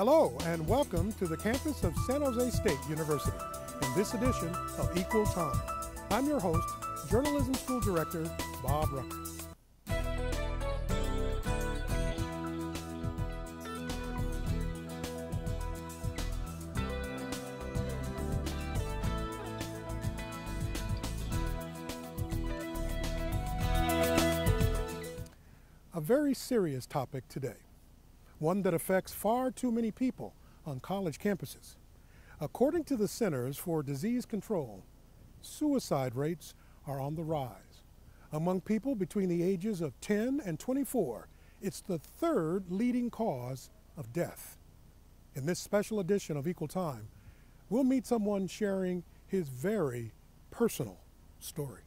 Hello and welcome to the campus of San Jose State University in this edition of Equal Time. I'm your host, Journalism School Director Bob Rucker. A very serious topic today, one that affects far too many people on college campuses. According to the Centers for Disease Control, suicide rates are on the rise. Among people between the ages of 10 and 24, it's the third leading cause of death. In this special edition of Equal Time, we'll meet someone sharing his very personal story.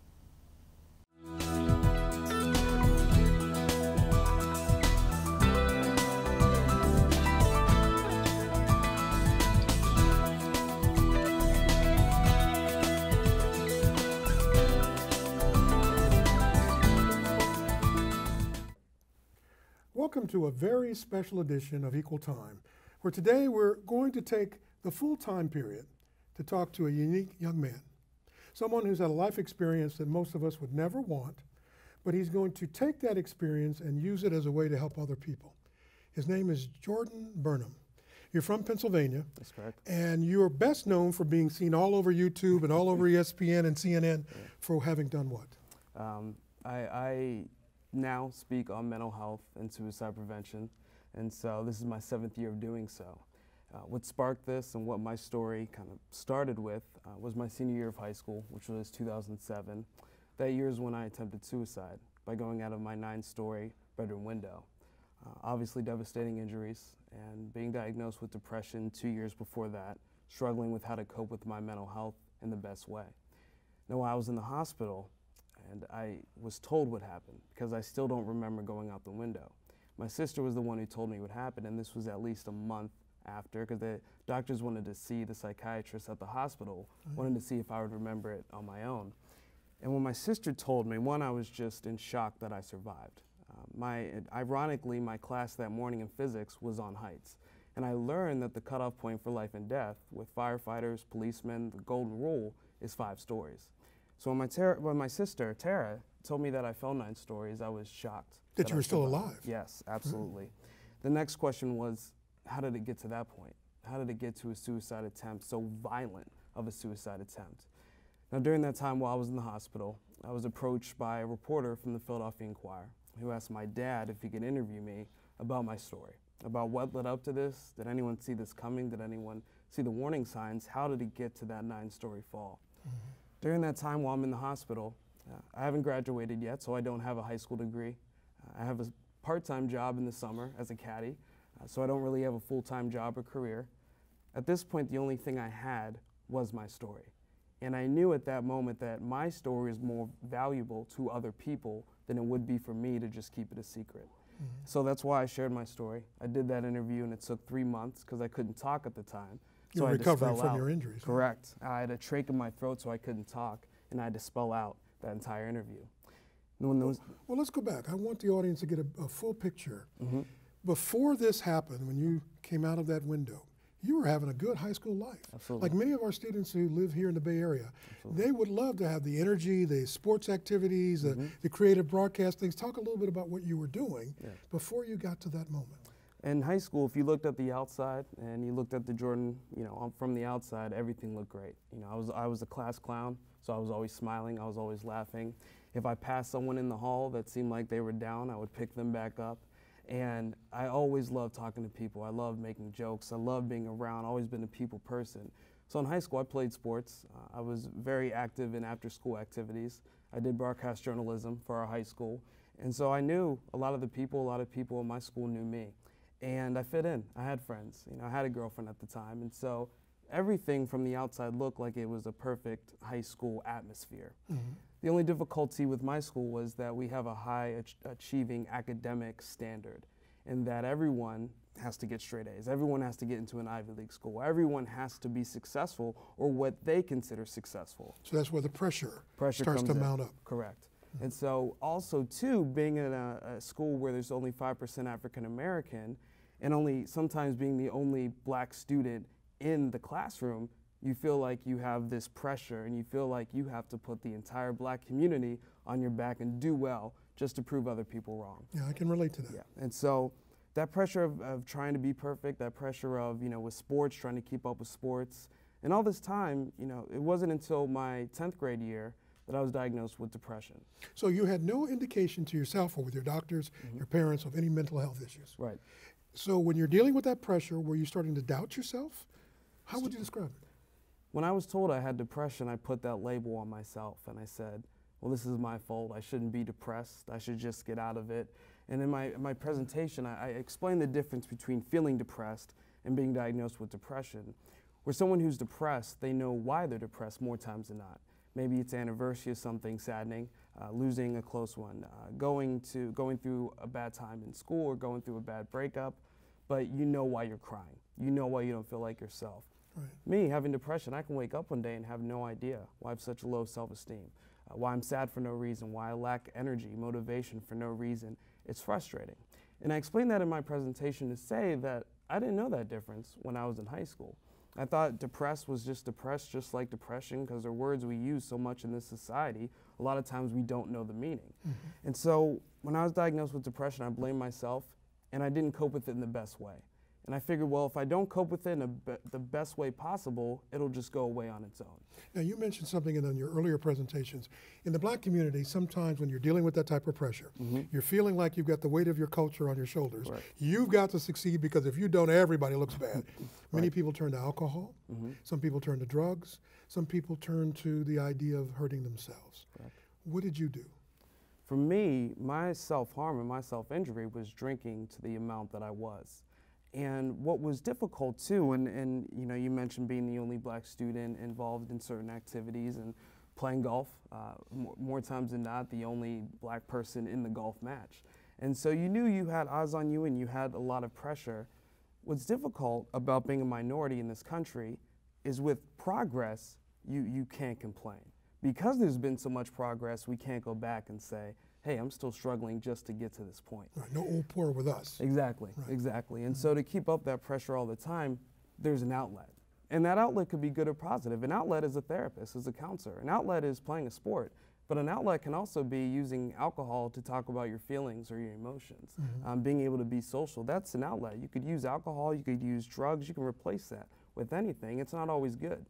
Welcome to a very special edition of Equal Time, where today we're going to take the full time period to talk to a unique young man, someone who's had a life experience that most of us would never want, but he's going to take that experience and use it as a way to help other people. His name is Jordan Burnham. You're from Pennsylvania. That's correct. And you're best known for being seen all over YouTube and all over ESPN and CNN for having done what? I now speak on mental health and suicide prevention, and so this is my 7th year of doing so. What sparked this and what my story kind of started with was my senior year of high school, which was 2007. That year is when I attempted suicide by going out of my 9-story bedroom window. Obviously devastating injuries, and being diagnosed with depression 2 years before that, struggling with how to cope with my mental health in the best way. Now, while I was in the hospital, and I was told what happened, because I still don't remember going out the window. My sister was the one who told me what happened, and this was at least a month after, because the doctors wanted to see the psychiatrist at the hospital, wanted to see if I would remember it on my own. And when my sister told me, one, I was just in shock that I survived. Ironically, my class that morning in physics was on heights, and I learned that the cutoff point for life and death with firefighters, policemen, the golden rule is 5 stories. So when my sister, Tara, told me that I fell 9 stories, I was shocked. That you were still alive? Yes, absolutely. The next question was, how did it get to that point? How did it get to a suicide attempt, so violent of a suicide attempt? Now, during that time while I was in the hospital, I was approached by a reporter from the Philadelphia Inquirer who asked my dad if he could interview me about my story, about what led up to this. Did anyone see this coming? Did anyone see the warning signs? How did it get to that 9-story fall? During that time while I'm in the hospital, I haven't graduated yet, so I don't have a high school degree. I have a part-time job in the summer as a caddy, so I don't really have a full-time job or career. At this point, the only thing I had was my story. And I knew at that moment that my story is more valuable to other people than it would be for me to just keep it a secret. So that's why I shared my story. I did that interview, and it took 3 months because I couldn't talk at the time. You were recovering from your injuries. Correct. I had a trach in my throat, so I couldn't talk, and I had to spell out that entire interview. Well, let's go back. I want the audience to get a full picture. Before this happened, when you came out of that window, you were having a good high school life. Absolutely. Like many of our students who live here in the Bay Area, they would love to have the energy, the sports activities, the creative broadcast things. Talk a little bit about what you were doing before you got to that moment. In high school, if you looked at the outside and you looked at the Jordan, from the outside, everything looked great. I was a class clown, so I was always smiling, I was always laughing. If I passed someone in the hall that seemed like they were down, I would pick them back up. And I always loved talking to people. I loved making jokes. I loved being around, always been a people person. So in high school, I played sports. I was very active in after-school activities. I did broadcast journalism for our high school. And so I knew a lot of people in my school knew me. And I fit in. I had friends. I had a girlfriend at the time. And so everything from the outside looked like it was a perfect high school atmosphere. The only difficulty with my school was that we have a high achieving academic standard, and that everyone has to get straight A's. Everyone has to get into an Ivy League school. Everyone has to be successful, or what they consider successful. So that's where the pressure starts to mount up. Correct. And so also, too, being in a school where there's only 5% African American, And sometimes being the only black student in the classroom, you feel like you have this pressure and you feel like you have to put the entire black community on your back and do well just to prove other people wrong. Yeah, I can relate to that. Yeah, and so that pressure of trying to be perfect, that pressure of, with sports, trying to keep up with sports, and all this time, it wasn't until my 10th grade year that I was diagnosed with depression. So you had no indication to yourself or with your doctors, your parents, of any mental health issues. Right. So when you're dealing with that pressure, were you starting to doubt yourself? How would you describe it? When I was told I had depression, I put that label on myself and I said, well, this is my fault. I shouldn't be depressed. I should just get out of it. And in my presentation, I explained the difference between feeling depressed and being diagnosed with depression. Where someone who's depressed, they know why they're depressed more times than not. Maybe it's anniversary of something saddening, losing a close one, going through a bad time in school or going through a bad breakup, but you know why you're crying. You know why you don't feel like yourself. Right. Me, having depression, I can wake up one day and have no idea why I have such a low self-esteem, why I'm sad for no reason, why I lack energy, motivation for no reason. It's frustrating. And I explained that in my presentation to say that I didn't know that difference when I was in high school. I thought depressed was just depressed, just like depression, because they're words we use so much in this society. A lot of times we don't know the meaning. And so when I was diagnosed with depression, I blamed myself, and I didn't cope with it in the best way. And I figured, well, if I don't cope with it in the best way possible, it'll just go away on its own. Now, you mentioned something in your earlier presentations. In the black community, sometimes when you're dealing with that type of pressure, you're feeling like you've got the weight of your culture on your shoulders. Right. You've got to succeed, because if you don't, everybody looks bad. Many people turn to alcohol. Some people turn to drugs. Some people turn to the idea of hurting themselves. Correct. What did you do? For me, my self-harm and my self-injury was drinking to the amount that I was. And what was difficult too, and you mentioned being the only black student involved in certain activities and playing golf, more times than not, the only black person in the golf match. And so you knew you had odds on you and you had a lot of pressure. What's difficult about being a minority in this country is with progress, you can't complain. Because there's been so much progress, we can't go back and say, hey, I'm still struggling just to get to this point. Right, no old poor with us. Exactly, right. Exactly. And so to keep up that pressure all the time, there's an outlet. And that outlet could be good or positive. An outlet is a therapist, is a counselor. An outlet is playing a sport. But an outlet can also be using alcohol to talk about your feelings or your emotions. Being able to be social, that's an outlet. You could use alcohol, you could use drugs, you can replace that with anything. It's not always good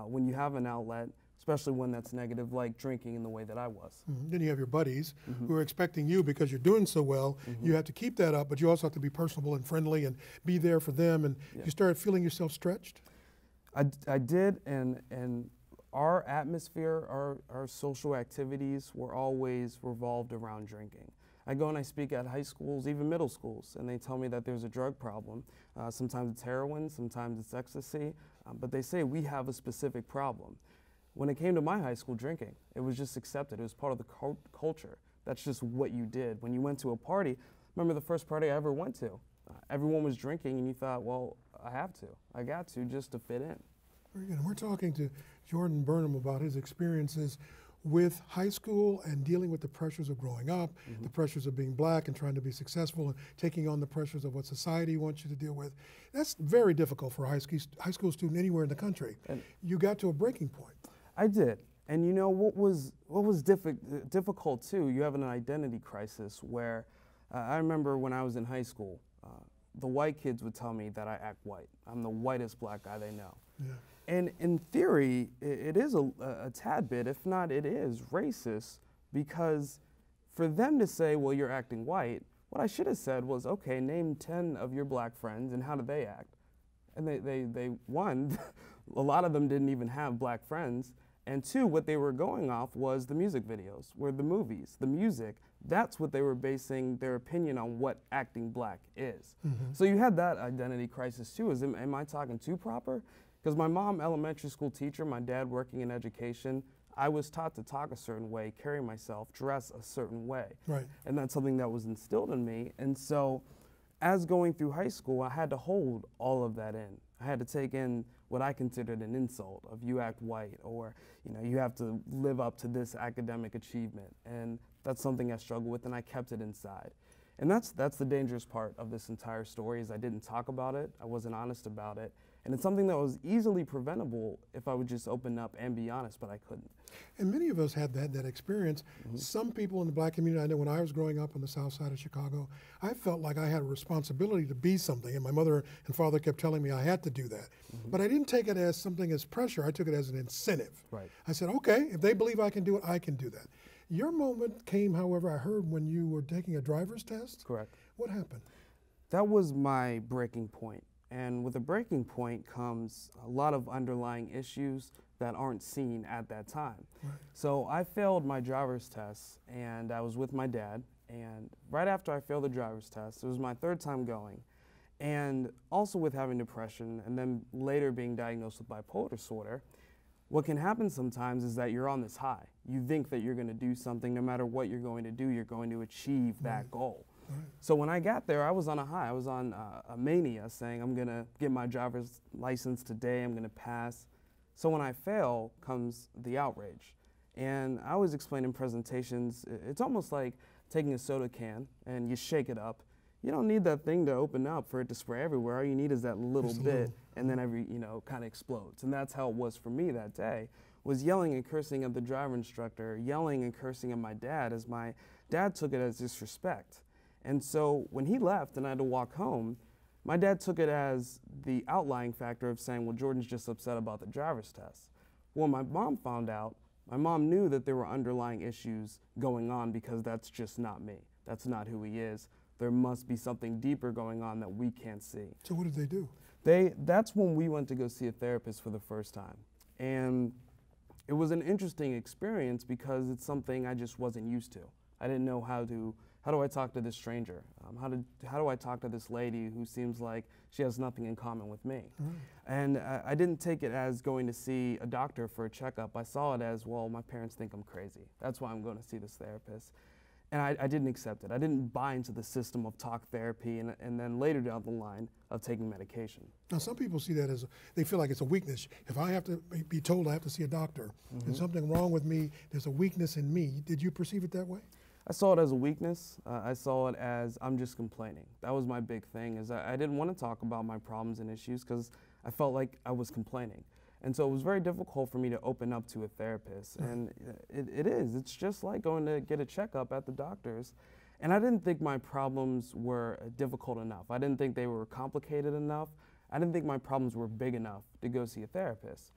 when you have an outlet, especially one that's negative, like drinking in the way that I was. Then you have your buddies who are expecting you, because you're doing so well, you have to keep that up, but you also have to be personable and friendly and be there for them, and you start feeling yourself stretched? I did, and our atmosphere, our social activities were always revolved around drinking. I go and I speak at high schools, even middle schools, and they tell me that there's a drug problem. Sometimes it's heroin, sometimes it's ecstasy, but they say we have a specific problem. When it came to my high school, drinking, it was just accepted. It was part of the culture. That's just what you did. When you went to a party, remember the first party I ever went to? Everyone was drinking, and you thought, well, I got to, just to fit in. Very good. And we're talking to Jordan Burnham about his experiences with high school and dealing with the pressures of growing up, the pressures of being black and trying to be successful and taking on the pressures of what society wants you to deal with. That's very difficult for a high school student anywhere in the country. And you got to a breaking point. I did. And what was difficult too, you have an identity crisis where I remember when I was in high school, the white kids would tell me that I act white. I'm the whitest black guy they know. Yeah. And in theory, it is a tad bit, if not it is, racist, because for them to say, well, you're acting white, what I should have said was, okay, name 10 of your black friends and how do they act? And they one, a lot of them didn't even have black friends, and two, what they were going off was the music videos, were the movies, the music. That's what they were basing their opinion on what acting black is. So you had that identity crisis too. Am I talking too proper? Because my mom, elementary school teacher, my dad working in education, I was taught to talk a certain way, carry myself, dress a certain way. Right. And that's something that was instilled in me. And so as going through high school, I had to hold all of that in. I had to take in what I considered an insult of you act white, or you have to live up to this academic achievement. And that's something I struggled with, and I kept it inside. And that's the dangerous part of this entire story is I didn't talk about it, I wasn't honest about it, and it's something that was easily preventable if I would just open up and be honest, but I couldn't. And many of us had that experience. Some people in the black community, I know when I was growing up on the south side of Chicago, I felt like I had a responsibility to be something, and my mother and father kept telling me I had to do that. But I didn't take it as something as pressure, I took it as an incentive. Right. I said, okay, if they believe I can do it, I can do that. Your moment came, however, I heard when you were taking a driver's test. Correct. What happened? That was my breaking point. And with a breaking point comes a lot of underlying issues that aren't seen at that time. Right. So I failed my driver's test, and I was with my dad. And right after I failed the driver's test, it was my third time going. And also with having depression, and then later being diagnosed with bipolar disorder, what can happen sometimes is that you're on this high. You think that you're going to do something, no matter what you're going to do, you're going to achieve that goal. Right. So when I got there, I was on a high. I was on a mania, saying I'm going to get my driver's license today, I'm going to pass. So when I fail comes the outrage. And I always explain in presentations, it's almost like taking a soda can and you shake it up. You don't need that thing to open up for it to spray everywhere. All you need is that little bit, and then kind of explodes. And that's how it was for me that day, was yelling and cursing at the driver instructor, yelling and cursing at my dad, as my dad took it as disrespect. And so when he left and I had to walk home, my dad took it as the outlying factor of saying, well, Jordan's just upset about the driver's test. When my mom found out, my mom knew that there were underlying issues going on because that's just not me. That's not who he is. There must be something deeper going on that we can't see. So what did they do? That's when we went to go see a therapist for the first time. And it was an interesting experience because it's something I just wasn't used to. I didn't know how do I talk to this stranger? How do I talk to this lady who seems like she has nothing in common with me? And I didn't take it as going to see a doctor for a checkup. I saw it as, well, my parents think I'm crazy. That's why I'm going to see this therapist. And I didn't accept it. I didn't buy into the system of talk therapy and then later down the line of taking medication. Now, some people see that as, they feel like it's a weakness. If I have to be told I have to see a doctor, there's something wrong with me, there's a weakness in me. Did you perceive it that way? I saw it as a weakness. I saw it as I'm just complaining. That was my big thing, is I didn't want to talk about my problems and issues because I felt like I was complaining. And so it was very difficult for me to open up to a therapist. And it's just like going to get a checkup at the doctor's. And I didn't think my problems were difficult enough. I didn't think they were complicated enough. I didn't think my problems were big enough to go see a therapist.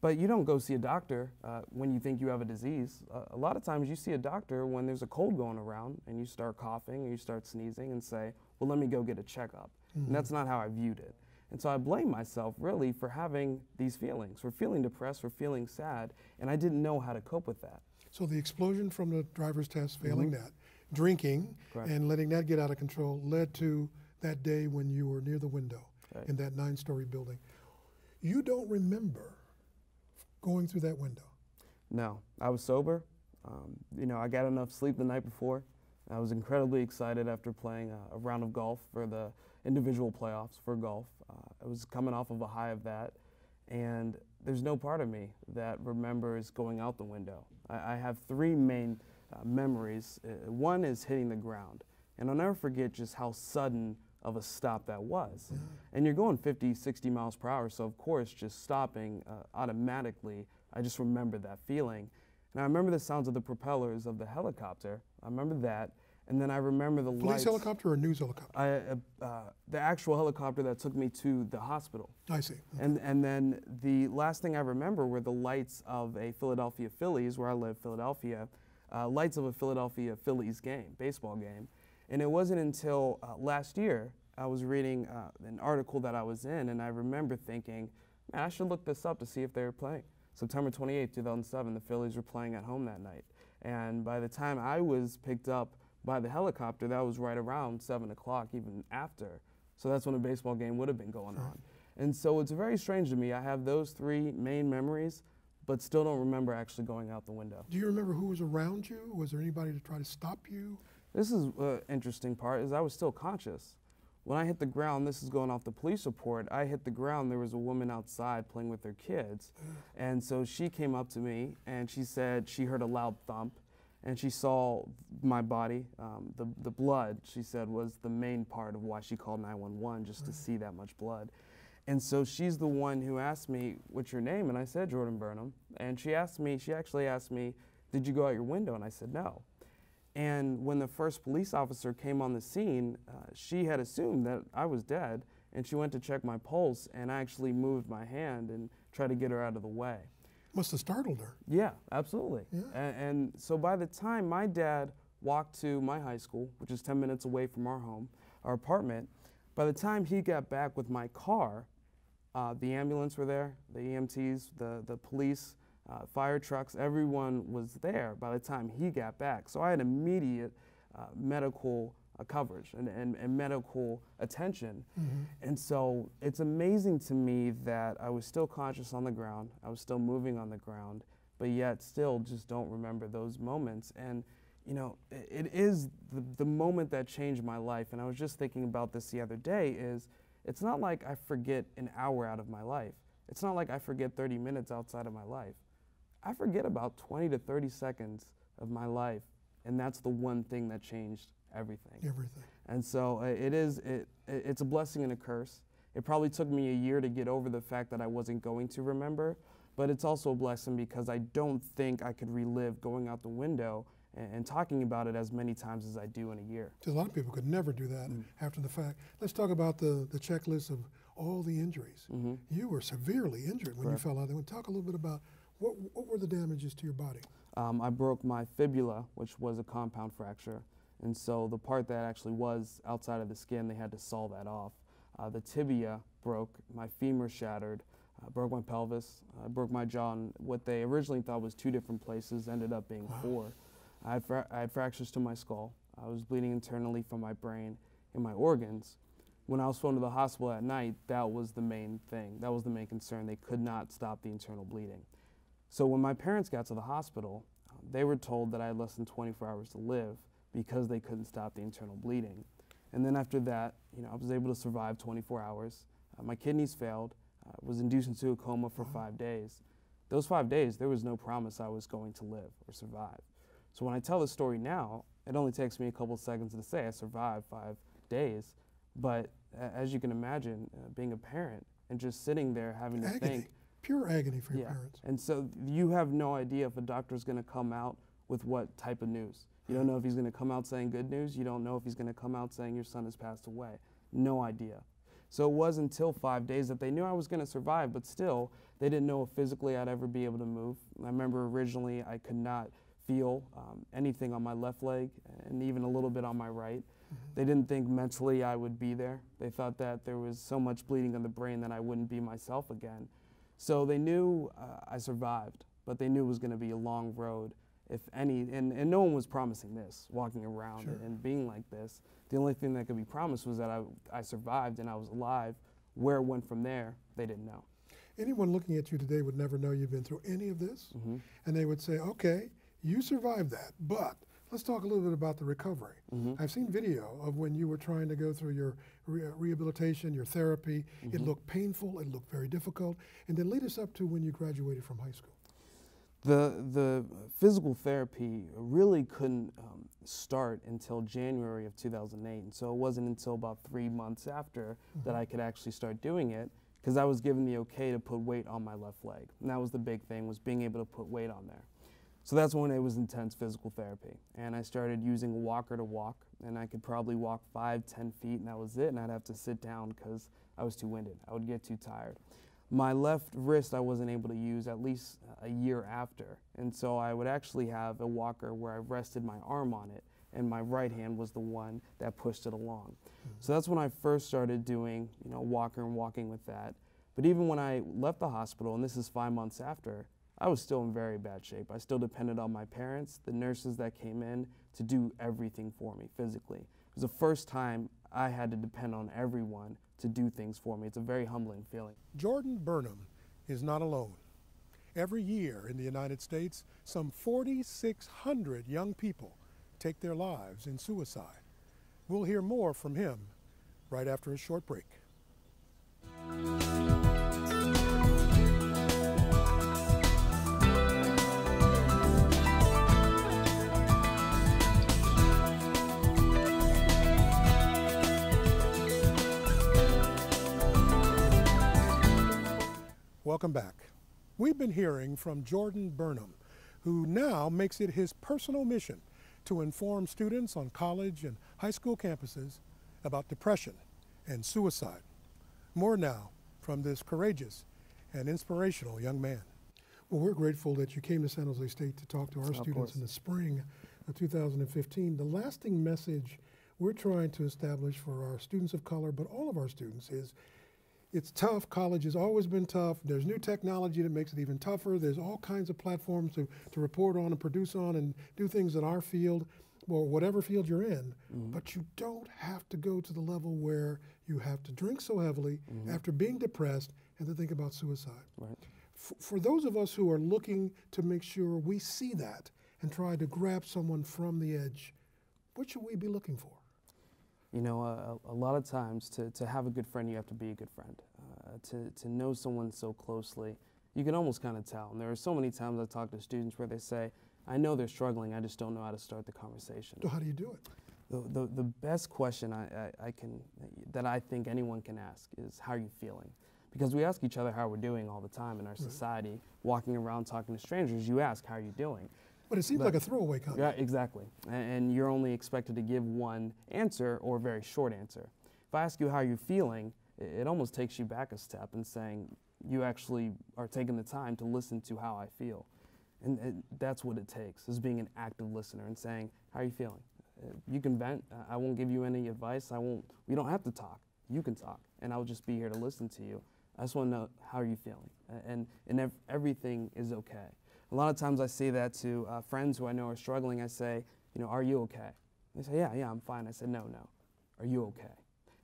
But you don't go see a doctor when you think you have a disease. A lot of times you see a doctor when there's a cold going around and you start coughing or you start sneezing and say, well, let me go get a checkup. And that's not how I viewed it. And so I blame myself really for having these feelings, for feeling depressed, for feeling sad, and I didn't know how to cope with that. So the explosion from the driver's test, failing that, drinking, and letting that get out of control led to that day when you were near the window in that 9-story building. You don't remember going through that window? No, I was sober. I got enough sleep the night before. I was incredibly excited after playing a round of golf for the individual playoffs for golf. I was coming off of a high of that, and there's no part of me that remembers going out the window. I have 3 main memories. One is hitting the ground, and I'll never forget just how sudden of a stop that was. And you're going 50, 60 miles per hour, so of course just stopping automatically, I just remember that feeling. And I remember the sounds of the propellers of the helicopter. I remember that. And then I remember the Police helicopter or news helicopter? The actual helicopter that took me to the hospital. I see. Okay. And then the last thing I remember were the lights of a Philadelphia Phillies, where I live, Philadelphia, lights of a Philadelphia Phillies game, baseball game. And it wasn't until last year I was reading an article that I was in, and I remember thinking, man, I should look this up to see if they were playing. September 28, 2007, the Phillies were playing at home that night. And by the time I was picked up by the helicopter, that was right around 7 o'clock, even after. So that's when a baseball game would have been going on. And so it's very strange to me. I have those 3 main memories, but still don't remember actually going out the window. Do you remember who was around you? Was there anybody to try to stop you? This is the interesting part, is I was still conscious. When I hit the ground, this is going off the police report, I hit the ground, there was a woman outside playing with her kids. And so she came up to me and she said she heard a loud thump. and she saw my body. The blood, she said, was the main part of why she called 911, just to see that much blood. And so she's the one who asked me, "What's your name?" And I said, "Jordan Burnham." And she actually asked me, "Did you go out your window?" And I said, "No." And when the first police officer came on the scene, she had assumed that I was dead, and she went to check my pulse, and I actually moved my hand and tried to get her out of the way. Must have startled her. Yeah, absolutely. Yeah. And so by the time my dad walked to my high school, which is 10 minutes away from our home, our apartment, by the time he got back with my car, the ambulance were there, the EMTs, the police, fire trucks, everyone was there by the time he got back. So I had immediate medical coverage and medical attention. And so it's amazing to me that I was still conscious on the ground, I was still moving on the ground, but yet still just don't remember those moments. And you know, it is the moment that changed my life. And I was just thinking about this the other day, it's not like I forget an hour out of my life. It's not like I forget 30 minutes outside of my life. I forget about 20 to 30 seconds of my life, and that's the one thing that changed everything. Everything. And so it's a blessing and a curse. It probably took me a year to get over the fact that I wasn't going to remember, but it's also a blessing because I don't think I could relive going out the window and talking about it as many times as I do in a year. Because a lot of people could never do that after the fact. Let's talk about the checklist of all the injuries. You were severely injured when you fell out there. Talk a little bit about what were the damages to your body? I broke my fibula, which was a compound fracture. And so the part that actually was outside of the skin, they had to saw that off. The tibia broke, my femur shattered, broke my pelvis, broke my jaw, and what they originally thought was 2 different places ended up being 4. I had fractures to my skull. I was bleeding internally from my brain and my organs. When I was flown to the hospital at night, that was the main thing. That was the main concern. They could not stop the internal bleeding. So when my parents got to the hospital, they were told that I had less than 24 hours to live because they couldn't stop the internal bleeding. And then after that, you know, I was able to survive 24 hours. My kidneys failed. I was induced into a coma for 5 days. Those 5 days, there was no promise I was going to live or survive. So when I tell the story now, it only takes me a couple seconds to say I survived 5 days. But as you can imagine, being a parent and just sitting there having to think. Pure agony for your parents. And so you have no idea if a doctor's going to come out with what type of news. You don't know if he's going to come out saying good news. You don't know if he's going to come out saying your son has passed away. No idea. So it was until 5 days that they knew I was going to survive, but still, they didn't know if physically I'd ever be able to move. I remember originally I could not feel anything on my left leg and even a little bit on my right. They didn't think mentally I would be there. They thought that there was so much bleeding in the brain that I wouldn't be myself again. So they knew I survived, but they knew it was going to be a long road, if any, and no one was promising this, walking around and being like this. The only thing that could be promised was that I survived and I was alive. Where it went from there, they didn't know. Anyone looking at you today would never know you've been through any of this, and they would say, okay, you survived that, but let's talk a little bit about the recovery. I've seen video of when you were trying to go through your rehabilitation, your therapy. It looked painful, it looked very difficult, and then lead us up to when you graduated from high school. The physical therapy really couldn't start until January of 2008, and so it wasn't until about 3 months after that I could actually start doing it, because I was given the okay to put weight on my left leg. And that was the big thing, was being able to put weight on there. So that's when it was intense physical therapy. And I started using a walker to walk, and I could probably walk 5-10 feet, and that was it, and I'd have to sit down because I was too winded. I would get too tired. My left wrist I wasn't able to use at least a year after, and so I would actually have a walker where I rested my arm on it, and my right hand was the one that pushed it along. So that's when I first started doing, you know, walker and walking with that. But even when I left the hospital, and this is 5 months after, I was still in very bad shape. I still depended on my parents, the nurses that came in, to do everything for me physically. It was the first time I had to depend on everyone to do things for me. It's a very humbling feeling. Jordan Burnham is not alone. Every year in the United States, some 4,600 young people take their lives in suicide. We'll hear more from him right after a short break. Welcome back. We've been hearing from Jordan Burnham, who now makes it his personal mission to inform students on college and high school campuses about depression and suicide. More now from this courageous and inspirational young man. Well, we're grateful that you came to San Jose State to talk to our students in the spring of 2015. The lasting message we're trying to establish for our students of color, but all of our students, is it's tough. College has always been tough. There's new technology that makes it even tougher. There's all kinds of platforms to report on and produce on and do things in our field, or whatever field you're in. But you don't have to go to the level where you have to drink so heavily after being depressed and to think about suicide. Right. For those of us who are looking to make sure we see that and try to grab someone from the edge, what should we be looking for? You know, a lot of times to have a good friend, you have to be a good friend. To know someone so closely, you can almost kind of tell. And there are so many times I talk to students where they say, I know they're struggling, I just don't know how to start the conversation. So how do you do it? The best question that I think anyone can ask is, how are you feeling? Because we ask each other how we're doing all the time in our society. Walking around talking to strangers, you ask, how are you doing? But it seems like a throwaway comment. Yeah, exactly. And you're only expected to give one answer or a very short answer. If I ask you how you're feeling, it almost takes you back a step and saying you actually are taking the time to listen to how I feel. And that's what it takes, is being an active listener and saying, how are you feeling? You can vent. I won't give you any advice. We don't have to talk. You can talk, and I'll just be here to listen to you. I just want to know, how are you feeling? And everything is okay. A lot of times I say that to friends who I know are struggling. I say, you know, are you okay? They say, yeah, I'm fine. I said, no, are you okay?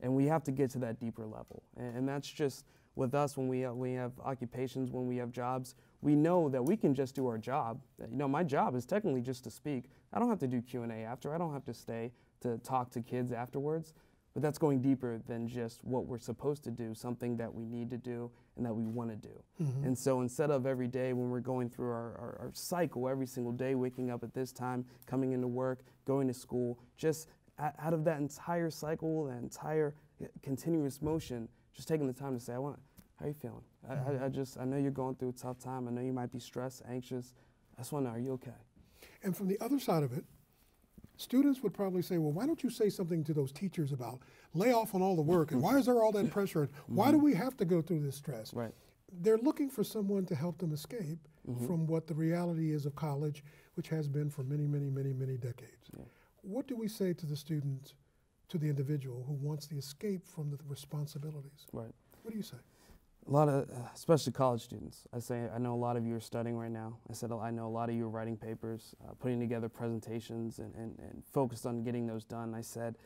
And we have to get to that deeper level. And that's just with us when we have occupations, when we have jobs. We know that we can just do our job. You know, my job is technically just to speak. I don't have to do Q&A after. I don't have to stay to talk to kids afterwards. But that's going deeper than just what we're supposed to do, something that we need to do and that we want to do. And so instead of every day when we're going through our cycle every single day, waking up at this time, coming into work, going to school, just out of that entire cycle, that entire continuous motion, just taking the time to say, how are you feeling? I know you're going through a tough time. I know you might be stressed, anxious. I just want to know, are you okay? And from the other side of it, students would probably say, well, why don't you say something to those teachers about lay off on all the work, and why is there all that pressure, and why do we have to go through this stress? Right. They're looking for someone to help them escape from what the reality is of college, which has been for many, many, many, many decades. Yeah. What do we say to the student, to the individual who wants the escape from the responsibilities? Right. What do you say? A lot of, especially college students, I say, I know a lot of you are studying right now. I said, I know a lot of you are writing papers, putting together presentations and focused on getting those done. I said,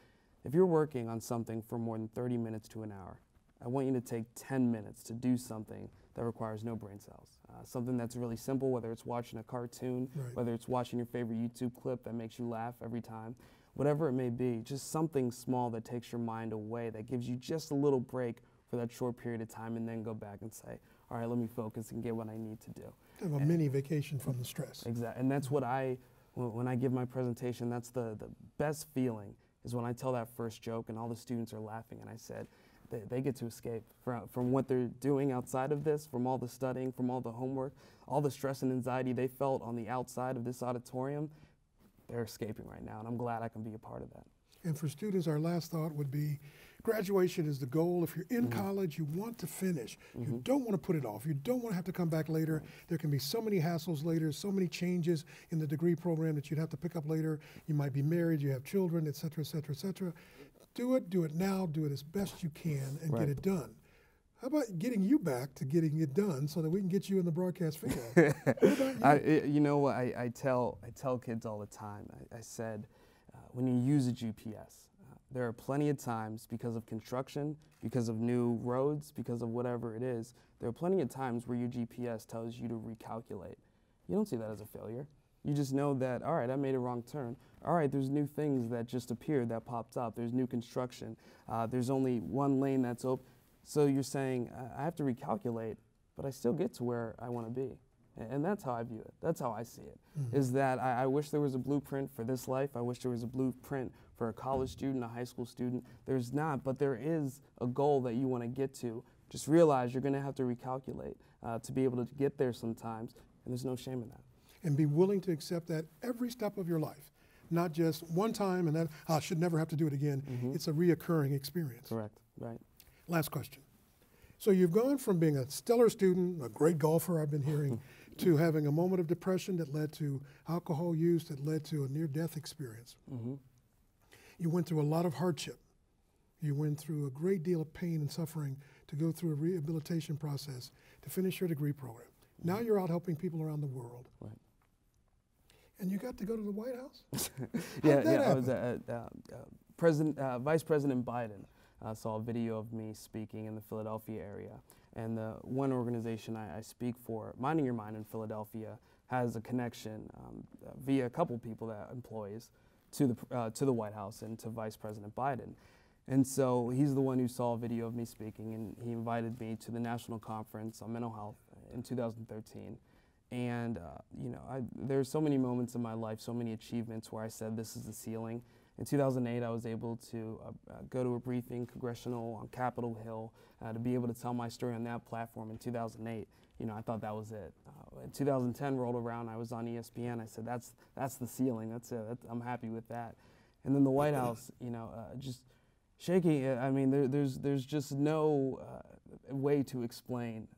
if you're working on something for more than 30 minutes to an hour, I want you to take 10 minutes to do something that requires no brain cells. Something that's really simple, whether it's watching a cartoon, whether it's watching your favorite YouTube clip that makes you laugh every time, whatever it may be, just something small that takes your mind away, that gives you just a little break for that short period of time, and then go back and say, all right, let me focus and get what I need to do. Have a mini vacation from the stress. Exactly, and that's what when I give my presentation, that's the best feeling, is when I tell that first joke and all the students are laughing, and I said, they get to escape from what they're doing outside of this, from all the studying, from all the homework, all the stress and anxiety they felt on the outside of this auditorium. They're escaping right now, and I'm glad I can be a part of that. And for students, our last thought would be, graduation is the goal. If you're in college, you want to finish. You don't want to put it off. You don't want to have to come back later. There can be so many hassles later, so many changes in the degree program that you'd have to pick up later. You might be married, you have children, et cetera, et cetera, et cetera. Do it now, do it as best you can, and get it done. How about getting you back to getting it done so that we can get you in the broadcast field? You know what, I tell kids all the time, I said, when you use a GPS, there are plenty of times, because of construction, because of new roads, because of whatever it is, there are plenty of times where your GPS tells you to recalculate. You don't see that as a failure. You just know that, all right, I made a wrong turn. All right, there's new things that just appeared that popped up. There's new construction. There's only one lane that's open. So you're saying, I have to recalculate, but I still get to where I want to be. And that's how I view it. That's how I see it, is that I wish there was a blueprint for this life. I wish there was a blueprint for a college student, a high school student. There's not, but there is a goal that you want to get to. just realize you're going to have to recalculate to be able to get there sometimes, and there's no shame in that. And be willing to accept that every step of your life, not just one time and then I should never have to do it again. It's a reoccurring experience. Correct, right. Last question. So you've gone from being a stellar student, a great golfer I've been hearing, to having a moment of depression that led to alcohol use that led to a near-death experience. You went through a lot of hardship. You went through a great deal of pain and suffering to go through a rehabilitation process to finish your degree program. Now you're out helping people around the world. Right. And you got to go to the White House? I was Vice President Biden saw a video of me speaking in the Philadelphia area. And the one organization I speak for, Minding Your Mind in Philadelphia, has a connection via a couple people that employees to the White House and to Vice President Biden. And so he's the one who saw a video of me speaking, and he invited me to the National Conference on Mental Health in 2013. And there's so many moments in my life, so many achievements where I said this is the ceiling. In 2008, I was able to go to a briefing congressional on Capitol Hill to be able to tell my story on that platform in 2008. I thought that was it. In 2010 rolled around, I was on ESPN. I said, that's the ceiling. That's it. I'm happy with that. And then the White House, just shaking. I mean, there's just no way to explain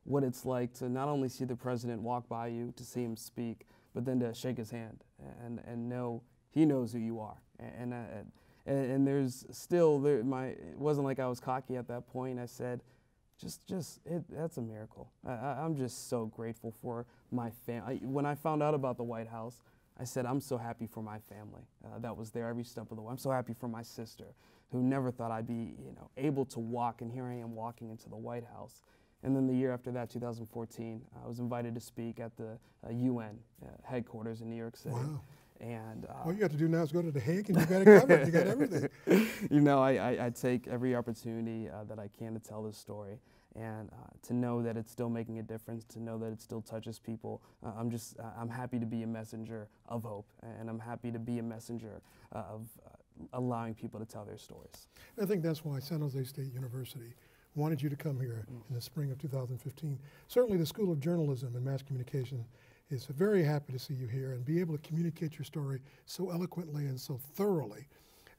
what it's like to not only see the president walk by you, to see him speak, but then to shake his hand and know he knows who you are. And there's still it wasn't like I was cocky at that point. I said, that's a miracle. I'm just so grateful for my family. When I found out about the White House, I said, I'm so happy for my family that was there every step of the way. I'm so happy for my sister, who never thought I'd be able to walk, and here I am walking into the White House. And then the year after that, 2014, I was invited to speak at the UN headquarters in New York City. Wow. And all you have to do now is go to The Hague and you got it covered. You got everything. I take every opportunity that I can to tell this story, and to know that it's still making a difference, to know that it still touches people. I'm happy to be a messenger of hope, and I'm happy to be a messenger of allowing people to tell their stories. I think that's why San Jose State University wanted you to come here in the spring of 2015. Certainly the School of Journalism and Mass Communication is very happy to see you here and be able to communicate your story so eloquently and so thoroughly.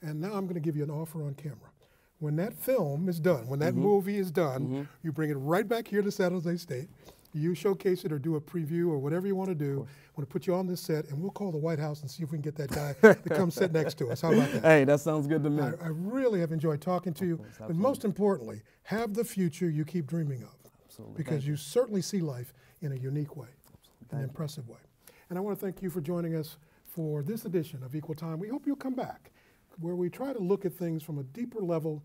And now I'm going to give you an offer on camera. When that film is done, when that movie is done, you bring it right back here to San Jose State. You showcase it or do a preview or whatever you want to do. I want to put you on this set, and we'll call the White House and see if we can get that guy to come sit next to us. How about that? Hey, that sounds good to me. I really have enjoyed talking to you. But most importantly, have the future you keep dreaming of. Absolutely. Because you certainly see life in a unique way, an impressive way. And I want to thank you for joining us for this edition of Equal Time. We hope you'll come back, where we try to look at things from a deeper level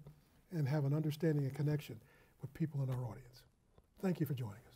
and have an understanding and connection with people in our audience. Thank you for joining us.